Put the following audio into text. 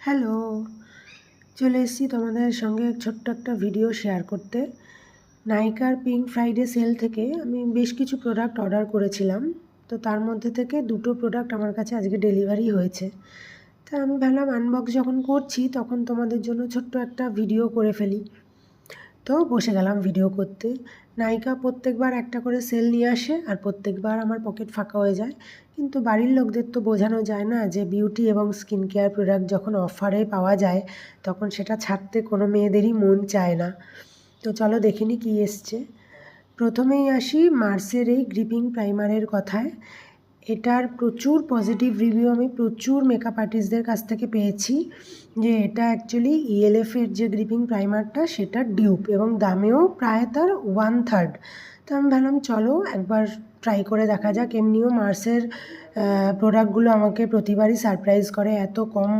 Hello, চলে এসেছি তোমাদের সঙ্গে ছোট্ট একটা ভিডিও শেয়ার করতে। নাইকার পিঙ্ক ফ্রাইডে সেল থেকে আমি বেশ কিছু প্রোডাক্ট অর্ডার করেছিলাম। তো তার মধ্যে থেকে দুটো প্রোডাক্ট আমার কাছে আজকে ডেলিভারি হয়েছে। তা আমি ভাবলাম আনবক্স যখন করছি তখন তোমাদের জন্য ছোট্ট একটা ভিডিও করে ফেলি। তো বসে গেলাম ভিডিও করতে। নাইকা প্রত্যেকবার একটা করে সেল নিয়ে আসে আর প্রত্যেকবার আমার পকেট ফাঁকা হয়ে যায়। কিন্তু বাড়ির লোকদের তো বোঝানো যায় না যে বিউটি এবং স্কিন কেয়ার প্রোডাক্ট যখন অফারে পাওয়া যায় তখন সেটা ছাড়তে কোনো মেয়েদেরই মন চায় না। তো চলো দেখে নিই কী এসছে। প্রথমেই আসি মার্সের এই গ্রিপিং প্রাইমারের কথায়। এটার প্রচুর পজিটিভ রিভিউ আমি প্রচুর মেকআপ আর্টিস্টদের কাছ থেকে পেয়েছি যে এটা অ্যাকচুয়ালি ইএলএফের যে গ্রিপিং প্রাইমারটা সেটার ডিউপ এবং দামেও প্রায় তার 1/3। তো আমি ভাবলাম চলো একবার ট্রাই করে দেখা যাক। এমনিও মার্সের প্রোডাক্টগুলো আমাকে প্রতিবারই সারপ্রাইজ করে, এত কম